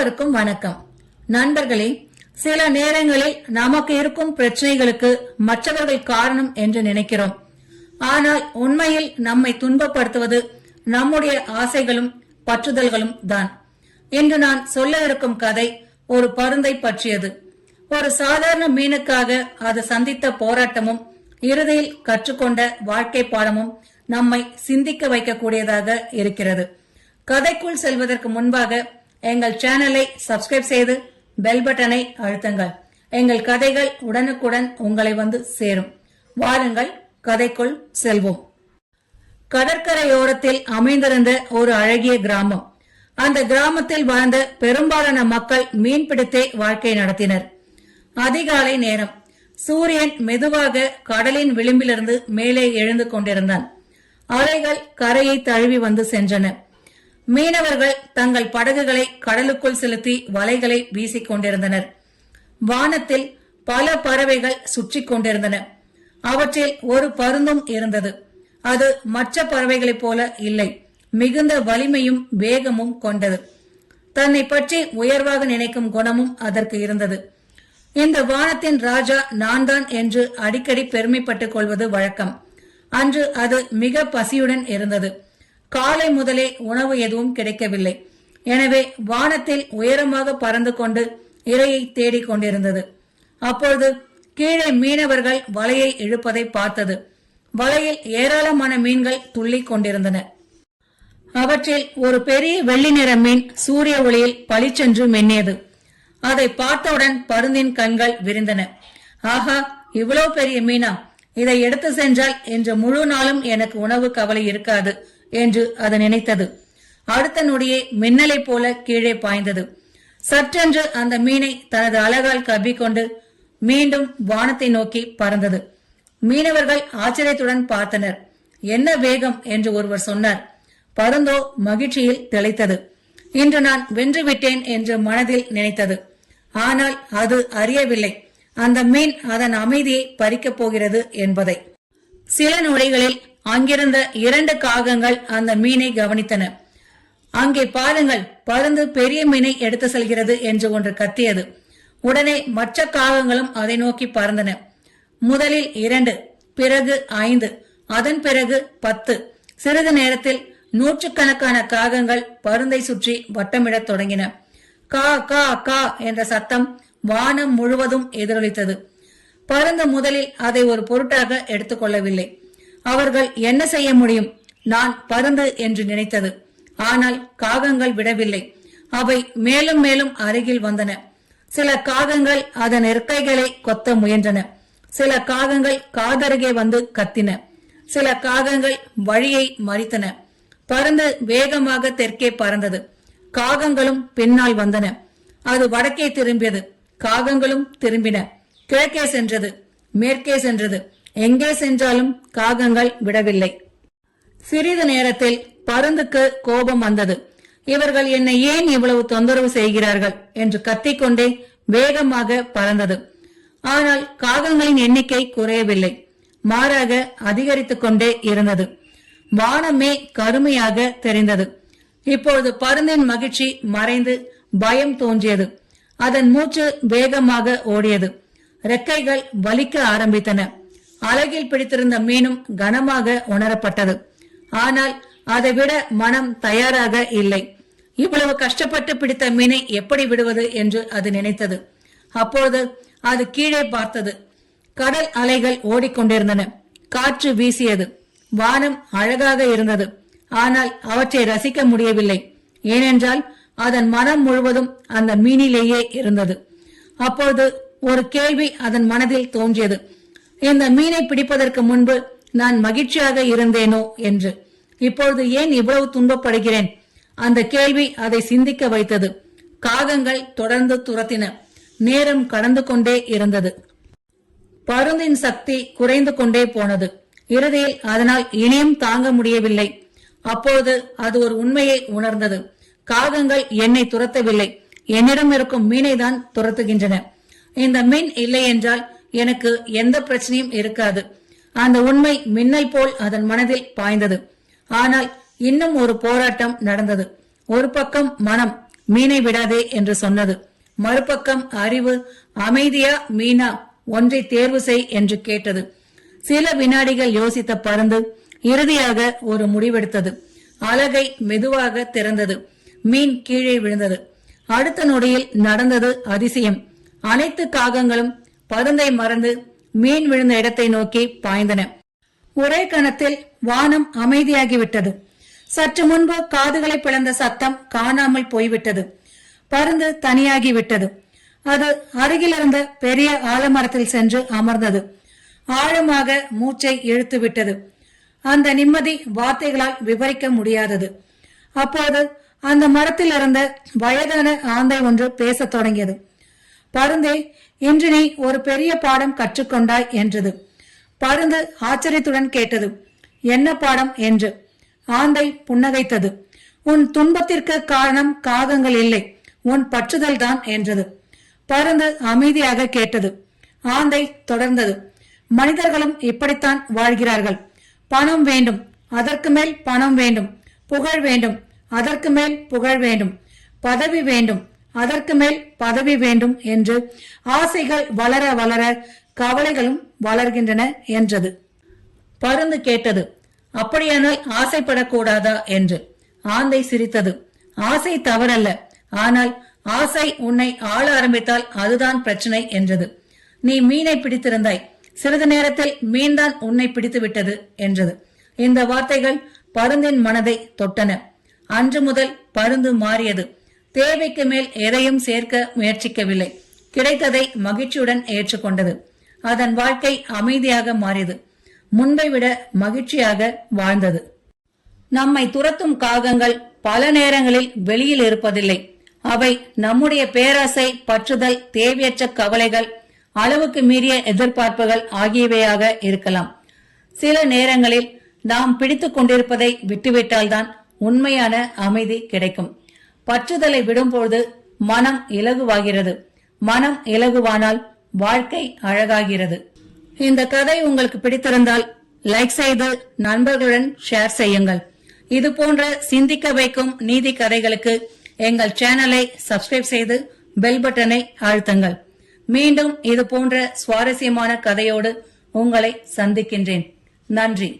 அனைவருக்கும் வணக்கம். நண்பர்களே, சில நேரங்களில் நமக்கு இருக்கும் பிரச்சனைகளுக்கு மற்றவர்கள் காரணம் என்று நினைக்கிறோம். ஆனால் உண்மையில் நம்மை துன்பப்படுத்துவது நம்முடைய ஆசைகளும் பற்றுதல்களும் தான். இன்று நான் சொல்ல இருக்கும் கதை ஒரு பருந்தை பற்றியது. ஒரு சாதாரண மீனுக்காக அது சந்தித்த போராட்டமும் இறுதியில் கற்றுக்கொண்ட வாழ்க்கை பாடமும் நம்மை சிந்திக்க வைக்கக்கூடியதாக இருக்கிறது. கதைக்குள் செல்வதற்கு முன்பாக எங்கள் சேனலை சப்ஸ்கிரைப் செய்து பெல் பட்டனை அழுத்துங்கள். எங்கள் கதைகள் உடனுக்குடன் உங்களை வந்து சேரும். வாருங்கள், கதைக்குள் செல்வோம். கடற்கரையோரத்தில் அமைந்திருந்த ஒரு அழகிய கிராமம். அந்த கிராமத்தில் வாழ்ந்த பெரும்பாலான மக்கள் மீன்பிடித்தே வாழ்க்கை நடத்தினர். அதிகாலை நேரம். சூரியன் மெதுவாக கடலின் விளிம்பிலிருந்து மேலே எழுந்து கொண்டிருந்தான். அலைகள் கரையை தழுவி வந்து சென்றன. மீனவர்கள் தங்கள் படகுகளை கடலுக்குள் செலுத்தி வலைகளை வீசிக் கொண்டிருந்தனர். வானத்தில் பல பறவைகள் சுற்றி கொண்டிருந்தன. அவற்றில் ஒரு பருந்தும் இருந்தது. அது மற்ற பறவைகளைப் போல இல்லை, மிகுந்த வலிமையும் வேகமும் கொண்டது. தன்னை பற்றி உயர்வாக நினைக்கும் குணமும் அதற்கு இருந்தது. இந்த வானத்தின் ராஜா நான் தான் என்று அடிக்கடி பெருமைப்பட்டுக் கொள்வது வழக்கம். அன்று அது மிக பசியுடன் இருந்தது. காலை முதலே உணவு எதுவும் கிடைக்கவில்லை. எனவே வானத்தில் உயரமாக பறந்து கொண்டு இரையை தேடிக் கொண்டிருந்தது. அப்பொழுது கீழே மீனவர்கள் வலையை இழுப்பதை பார்த்தது. வலையில் ஏராளமான மீன்கள் துள்ளிக் கொண்டிருந்தன. அவற்றில் ஒரு பெரிய வெள்ளி நிற மீன் சூரிய ஒளியில் பளிச்சென்று மென்னியது. அதை பார்த்தவுடன் பருந்தின் கண்கள் விரிந்தன. ஆஹா, இவ்வளவு பெரிய மீனா! இதை எடுத்து சென்றால் இன்று முழு நாளும் எனக்கு உணவு கவலை இருக்காது என்று அது நினைத்தது. அடுத்த நொடியே மின்னலை போல கீழே பாய்ந்தது. சற்றென்று அந்த மீனை தனது அலகால் கவ்விக்கொண்டு மீண்டும் வானத்தை நோக்கி பறந்தது. மீனவர்கள் ஆச்சரியத்துடன் பார்த்தனர். என்ன வேகம் என்று ஒருவர் சொன்னார். பருந்தோ மகிழ்ச்சியில் திளைத்தது. இன்று நான் வென்றுவிட்டேன் என்று மனதில் நினைத்தது. ஆனால் அது அறியவில்லை அந்த மீன் அதன் அமைதியை பறிக்கப் போகிறது என்பதை. சில நொடிகளில் அங்கிருந்த 2 காகங்கள் அந்த மீனை கவனித்தன. அங்கே பாருங்கள், பருந்து பெரிய மீனை எடுத்து செல்கிறது என்று ஒன்று கத்தியது. உடனே மற்ற காகங்களும் அதை நோக்கி பறந்தன. முதலில் 2, பிறகு 5, அதன் பிறகு 10. சிறிது நேரத்தில் நூற்றுக்கணக்கான காகங்கள் பருந்தை சுற்றி வட்டமிடத் தொடங்கின. கா கா கா என்ற சத்தம் வானம் முழுவதும் எதிரொலித்தது. பருந்து முதலில் அதை ஒரு பொருட்டாக எடுத்துக்கொள்ளவில்லை. அவர்கள் என்ன செய்ய முடியும், நான் பருந்து என்று நினைத்தது. ஆனால் காகங்கள் விடவில்லை. அவை மேலும் மேலும் அருகில் வந்தன. சில காகங்கள் அதன் இறக்கைகளை கொத்த முயன்றன. சில காகங்கள் காதருகே வந்து கத்தின. சில காகங்கள் வழியை மறித்தன. பருந்து வேகமாக தெற்கே பறந்தது. காகங்களும் பின்னால் வந்தன. அது வடக்கே திரும்பியது. காகங்களும் திரும்பின. கிழக்கே சென்றது, மேற்கே சென்றது. எங்கே சென்றாலும் காகங்கள் விடவில்லை. சிறிது நேரத்தில் பருந்துக்கு கோபம் வந்தது. இவர்கள் என்னை ஏன் இவ்வளவு தொந்தரவு செய்கிறார்கள் என்று கத்திக்கொண்டே வேகமாக பறந்தது. ஆனால் காகங்களின் எண்ணிக்கை குறையவில்லை, மாறாக அதிகரித்துக் கொண்டே இருந்தது. வானமே கருமையாக தெரிந்தது. இப்பொழுது பருந்தின் மகிழ்ச்சி மறைந்து பயம் தோன்றியது. அதன் மூச்சு வேகமாக ஓடியது. ரெக்கைகள் வலிக்க ஆரம்பித்தன. அலகில் பிடித்திருந்த மீனும் கனமாக உணரப்பட்டது. ஆனால் அதை விட மனம் தயாராக இல்லை. இவ்வளவு கஷ்டப்பட்டு பிடித்த மீனை எப்படி விடுவது என்று அது நினைத்தது. அப்பொழுது அது கீழே பார்த்தது. கடல் அலைகள் ஓடிக்கொண்டிருந்தன. காற்று வீசியது. வானம் அழகாக இருந்தது. ஆனால் அவற்றை ரசிக்க முடியவில்லை. ஏனென்றால் அதன் மனம் முழுவதும் அந்த மீனிலேயே இருந்தது. அப்போது ஒரு கேள்வி அதன் மனதில் தோன்றியது. இந்த மீனை பிடிப்பதற்கு முன்பு நான் மகிழ்ச்சியாக இருந்தேனோ என்று. இப்பொழுது ஏன் இவ்வளவு துன்பப்படுகிறேன்? அந்த கேள்வி அதை சிந்திக்க வைத்தது. காகங்கள் தொடர்ந்து துரத்தின. நேரம் கடந்து கொண்டே இருந்தது. பருந்தின் சக்தி குறைந்து கொண்டே போனது. இறுதியில் அதனால் இனியும் தாங்க முடியவில்லை. அப்போது அது ஒரு உண்மையை உணர்ந்தது. காகங்கள் என்னை துரத்தவில்லை, என்னிடம் இருக்கும் மீனை தான் துரத்துகின்றன. இந்த மீன் இல்லை என்றால் எனக்கு எந்த பிரச்சனையும் இருக்காது. அந்த உண்மை மின்னல் போல் அதன் மனதில் பாய்ந்தது. ஆனால் இன்னும் ஒரு போராட்டம் நடந்தது. ஒரு பக்கம் மனம் மீனை விடாதே என்று சொன்னது. மறுபக்கம் அறிவு அமைதியா மீனா ஒன்றை தேர்வு செய் என்று கேட்டது. சில வினாடிகள் யோசித்த பருந்து இறுதியாக ஒரு முடிவெடுத்தது. அலகை மெதுவாக திறந்தது. மீன் கீழே விழுந்தது. அடுத்த நொடியில் நடந்தது அதிசயம். அனைத்து காகங்களும் பருந்தை மறந்து மீன் விழுந்த இடத்தை நோக்கி பாய்ந்தன. ஒரே கணத்தில் வானம் அமைதியாகிவிட்டது. சற்று முன்பு காதுகளை பிளந்த சத்தம் காணாமல் போய்விட்டது. பருந்து தனியாகிவிட்டது. அது அருகிலிருந்த பெரிய ஆலமரத்தில் சென்று அமர்ந்தது. ஆழமாக மூச்சை இழுத்து விட்டது. அந்த நிம்மதி வார்த்தைகளால் விவரிக்க முடியாதது. அப்போது அந்த மரத்தில் இருந்த வயதான ஆந்தை ஒன்று பேசத் தொடங்கியது. பருந்தே, இன்று நீ ஒரு பெரிய பாடம் கற்றுக்கொண்டாய் என்றது. பருந்து ஆச்சரியத்துடன் கேட்டது, என்ன பாடம் என்று. ஆந்தை புன்னகைத்தது. உன் துன்பத்திற்கு காரணம் காகங்கள் இல்லை, உன் பற்றுதல் தான் என்றது. பருந்து அமைதியாக கேட்டது. ஆந்தை தொடர்ந்தது, மனிதர்களும் இப்படித்தான் வாழ்கிறார்கள். பணம் வேண்டும், அதற்கு மேல் பணம் வேண்டும். புகழ் வேண்டும், அதற்கு மேல் புகழ் வேண்டும். பதவி வேண்டும், அதற்கு மேல் பதவி வேண்டும் என்று ஆசைகள் வளர வளர கவலைகளும் வளர்கின்றன என்றது. பருந்து கேட்டது, அப்படியானால் ஆசைப்படக்கூடாதா என்று. ஆந்தை சிரித்தது. ஆசை தவறல்ல, ஆனால் ஆசை உன்னை ஆள ஆரம்பித்தால் அதுதான் பிரச்சனை என்றது. நீ மீனை பிடித்திருந்தாய், சிறிது நேரத்தில் மீன்தான் உன்னை பிடித்து விட்டது என்றது. இந்த வார்த்தைகள் பருந்தின் மனதை தொட்டன. அன்று முதல் பருந்து மாறியது. தேவைக்கு மேல் எதையும் சேர்க்க முயற்சிக்கவில்லை. கிடைத்ததை மகிழ்ச்சியுடன் ஏற்றுக்கொண்டது. அதன் வாழ்க்கை அமைதியாக மாறியது. முன்பை விட மகிழ்ச்சியாக வாழ்ந்தது. நம்மை துரத்தும் காகங்கள் பல நேரங்களில் வெளியில் இருப்பதில்லை. அவை நம்முடைய பேராசை, பற்றுதல், தேவையற்ற கவலைகள், அளவுக்கு மீறிய எதிர்பார்ப்புகள் ஆகியவையாக இருக்கலாம். சில நேரங்களில் நாம் பிடித்துக் கொண்டிருப்பதை விட்டுவிட்டால்தான் உண்மையான அமைதி கிடைக்கும். பற்றுதலை விடும்போது மனம் இலகுவாகிறது. மனம் இலகுவானால் வாழ்க்கை அழகாகிறது. இந்த கதை உங்களுக்கு பிடித்திருந்தால் லைக் செய்து நண்பர்களுடன் ஷேர் செய்யுங்கள். இது போன்ற சிந்திக்க வைக்கும் நீதி கதைகளுக்கு எங்கள் சேனலை சப்ஸ்கிரைப் செய்து பெல் பட்டனை அழுத்துங்கள். மீண்டும் இது போன்ற சுவாரஸ்யமான கதையோடு உங்களை சந்திக்கின்றேன். நன்றி.